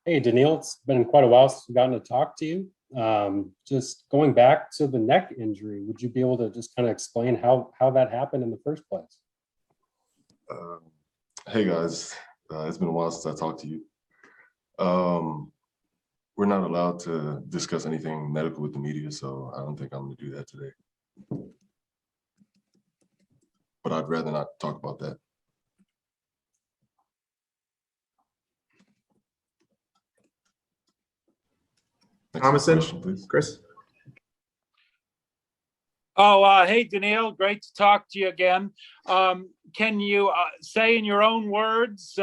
Hey, Danielle, it's been quite a while since we've gotten to talk to you. Just going back to the neck injury, would you be able to just kind of explain how that happened in the first place? Uh, hey guys, it's been a while since I talked to you. Um, we're not allowed to discuss anything medical with the media, so I don't think I'm going to do that today. But I'd rather not talk about that. Next Thomason, question, please. Chris. Oh, hey, Danielle, great to talk to you again. Can you say in your own words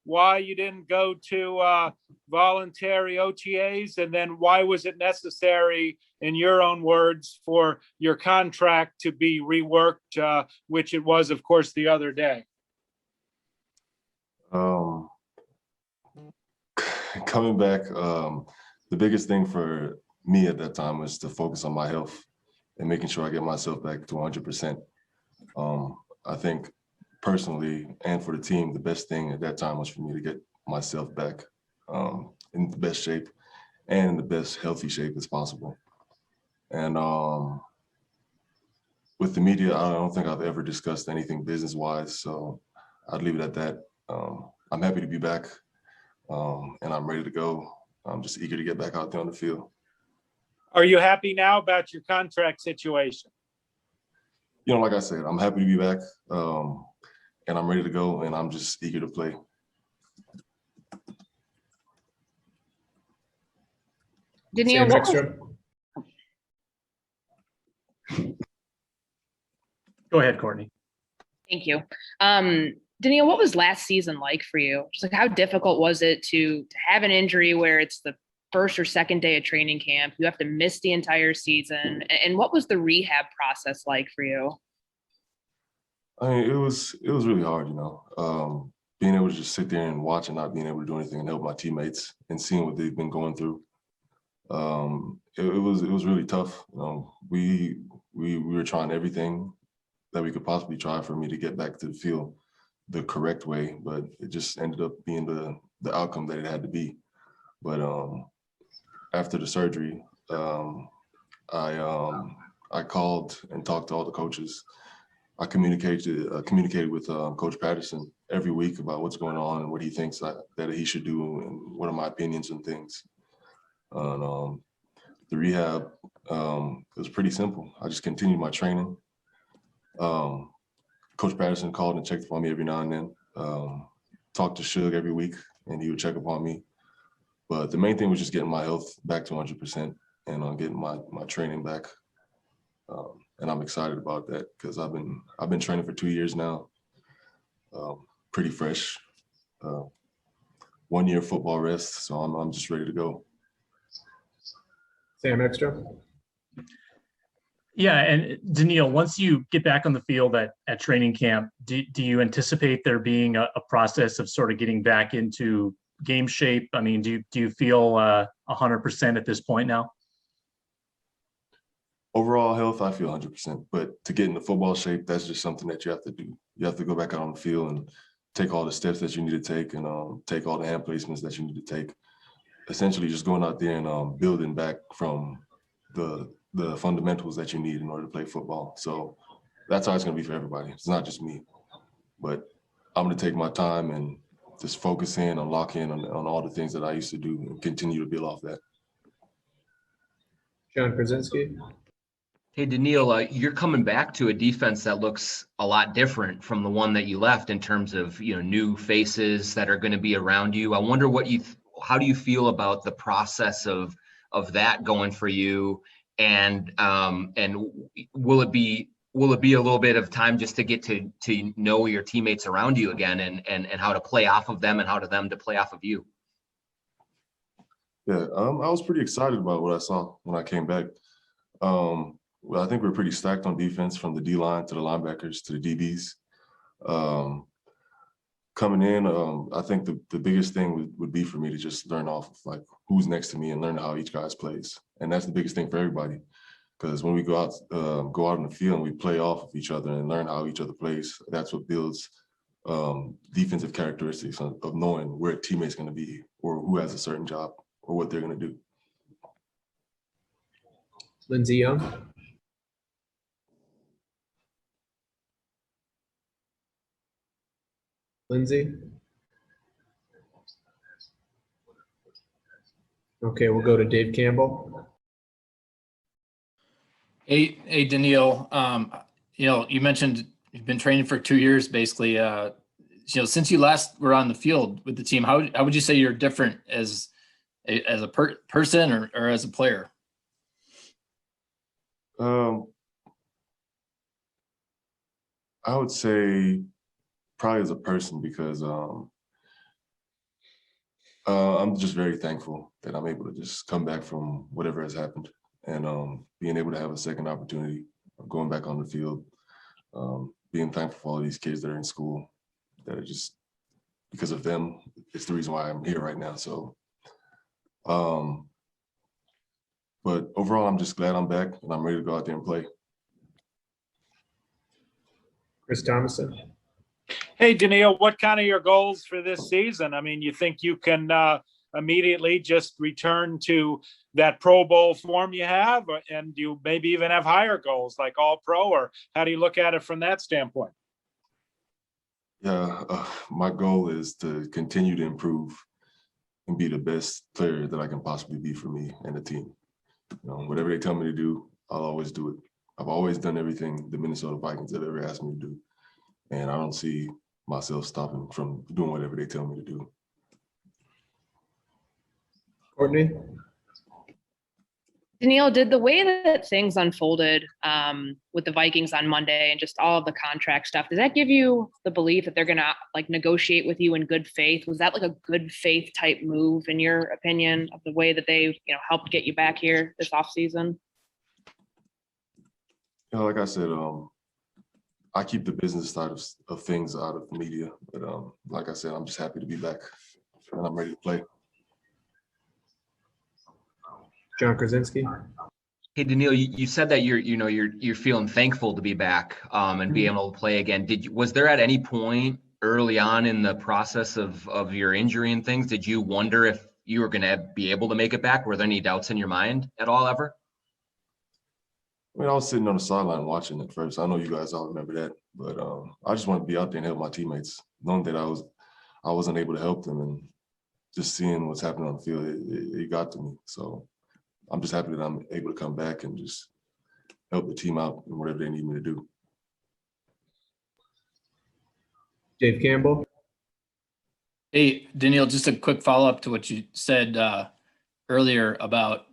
why you didn't go to voluntary OTAs, and then why was it necessary, in your own words, for your contract to be reworked, which it was, of course, the other day? Coming back, the biggest thing for me at that time was to focus on my health and making sure I get myself back to 100%. I think personally and for the team, the best thing at that time was for me to get myself back in the best shape and in the best healthy shape as possible. And with the media, I don't think I've ever discussed anything business-wise, so I'd leave it at that. I'm happy to be back, and I'm ready to go. I'm just eager to get back out there on the field. Are you happy now about your contract situation? You know, like I said, I'm happy to be back, and I'm ready to go, and I'm just eager to play. Danielle, Go ahead, Courtney. thank you. Danielle, what was last season like for you? Just like, how difficult was it to have an injury where it's the first or second day of training camp, you have to miss the entire season, and what was the rehab process like for you? I mean, it was really hard, you know, being able to just sit there and watch and not being able to do anything and help my teammates and seeing what they've been going through. It was really tough. You know, we were trying everything that we could possibly try for me to get back to the field the correct way, but it just ended up being the outcome that it had to be. But after the surgery, I called and talked to all the coaches. I communicated with Coach Patterson every week about what's going on and what he thinks that he should do and what are my opinions and things. And the rehab was pretty simple. I just continued my training. Coach Patterson called and checked upon me every now and then. Talked to Suge every week, and he would check upon me. But the main thing was just getting my health back to 100% and getting my training back. And I'm excited about that because I've been training for 2 years now, pretty fresh. 1 year football rest, so I'm just ready to go. Sam Extra. Yeah, and Danielle, once you get back on the field at training camp, do you anticipate there being a process of sort of getting back into game shape? I mean, do you feel 100% at this point now? Overall health, I feel 100%, but to get into football shape, that's just something that you have to do. You have to go back out on the field and take all the steps that you need to take and take all the hand placements that you need to take. Essentially just going out there and building back from the fundamentals that you need in order to play football. So that's how it's going to be for everybody. It's not just me, but I'm going to take my time and just focus in and lock in on all the things that I used to do and continue to build off that. John Krasinski. Hey, Danielle, you're coming back to a defense that looks a lot different from the one that you left in terms of, you know, new faces that are going to be around you. I wonder how do you feel about the process of that going for you? And will it be a little bit of time just to get to know your teammates around you again and how to play off of them and how to them to play off of you? Yeah, I was pretty excited about what I saw when I came back. Well, I think we're pretty stacked on defense from the D-line to the linebackers to the DBs. Coming in, I think the biggest thing would be for me to just learn off of like who's next to me and learn how each guy plays. And that's the biggest thing for everybody. Because when we go out on the field and we play off of each other and learn how each other plays, that's what builds defensive characteristics of knowing where a teammate's going to be or who has a certain job or what they're going to do. Lindsey Young. Lindsey. Okay, we'll go to Dave Campbell. Hey, Danielle, you mentioned you've been training for 2 years, basically. Since you last were on the field with the team, how would you say you're different as a person or as a player? I would say probably as a person because I'm just very thankful that I'm able to just come back from whatever has happened and being able to have a second opportunity of going back on the field, being thankful for all these kids that are in school that are just because of them, it's the reason why I'm here right now. So, but overall, I'm just glad I'm back and I'm ready to go out there and play. Chris Thomason. Hey, Danielle, what kind of your goals for this season? I mean, you think you can immediately just return to that Pro Bowl form you have, and you maybe even have higher goals like All Pro, or how do you look at it from that standpoint? Yeah, my goal is to continue to improve and be the best player that I can possibly be for me and the team. Whatever they tell me to do, I'll always do it. I've always done everything the Minnesota Vikings have ever asked me to do. And I don't see myself stopping from doing whatever they tell me to do. Courtney. Danielle, did the way that things unfolded with the Vikings on Monday and just all of the contract stuff, does that give you the belief that they're going to negotiate with you in good faith? Was that a good faith type move in your opinion of the way that they, helped get you back here this offseason? Like I said, I keep the business side of things out of the media. But like I said, I'm just happy to be back and I'm ready to play. John Krasinski. Hey, Danielle, you said that you're feeling thankful to be back and be able to play again. Was there at any point early on in the process of your injury and things, did you wonder if you were going to be able to make it back? Were there any doubts in your mind at all ever? I mean, I was sitting on the sideline watching at first. I know you guys all remember that, but I just wanted to be out there and help my teammates, knowing that I wasn't able to help them, and just seeing what's happening on the field, it got to me. So I'm just happy that I'm able to come back and just help the team out in whatever they need me to do. Dave Campbell. Hey, Danielle, just a quick follow-up to what you said earlier about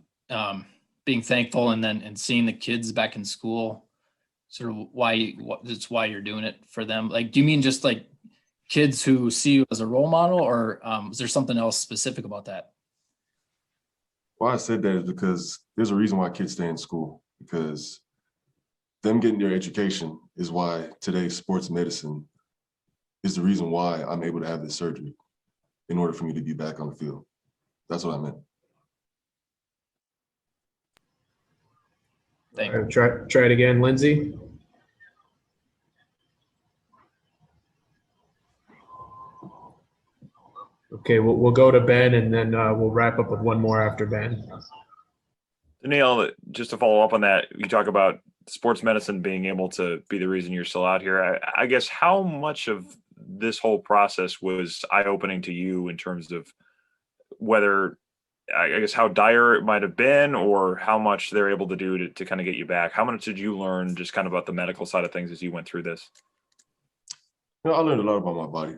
being thankful and seeing the kids back in school, sort of that's why you're doing it for them. Do you mean just kids who see you as a role model, or is there something else specific about that? Why I said that is because there's a reason why kids stay in school, because them getting their education is why today's sports medicine is the reason why I'm able to have this surgery in order for me to be back on the field. That's what I meant. Thank you. Try it again, Lindsey. Okay, we'll go to Ben, and then we'll wrap up with one more after Ben. Danielle, just to follow up on that, you talk about sports medicine being able to be the reason you're still out here. I guess how much of this whole process was eye-opening to you in terms of whether, I guess, how dire it might have been, or how much they're able to do to kind of get you back? How much did you learn just kind of about the medical side of things as you went through this? I learned a lot about my body.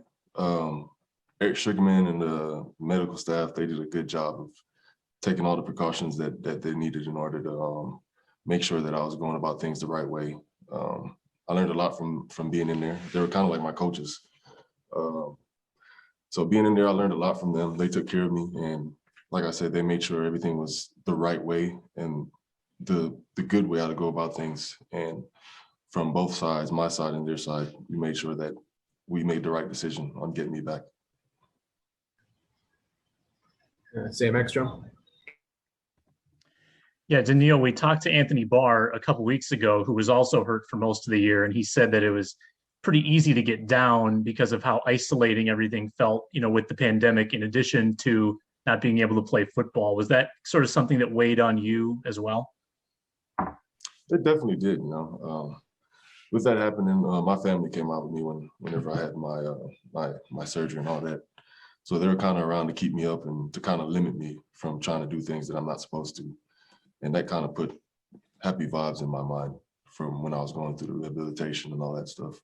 Eric Sugarman and the medical staff, they did a good job of taking all the precautions that they needed in order to make sure that I was going about things the right way. I learned a lot from being in there. They were kind of like my coaches. So being in there, I learned a lot from them. They took care of me, and like I said, they made sure everything was the right way and the good way how to go about things. And from both sides, my side and their side, we made sure that we made the right decision on getting me back. Sam Ekstrom. Yeah, Danielle, we talked to Anthony Barr a couple weeks ago, who was also hurt for most of the year, and he said that it was pretty easy to get down because of how isolating everything felt, with the pandemic, in addition to not being able to play football. Was that sort of something that weighed on you as well? It definitely did. With that happening, my family came out with me whenever I had my surgery and all that. So they were kind of around to keep me up and to kind of limit me from trying to do things that I'm not supposed to. And that kind of put happy vibes in my mind from when I was going through the rehabilitation and all that stuff.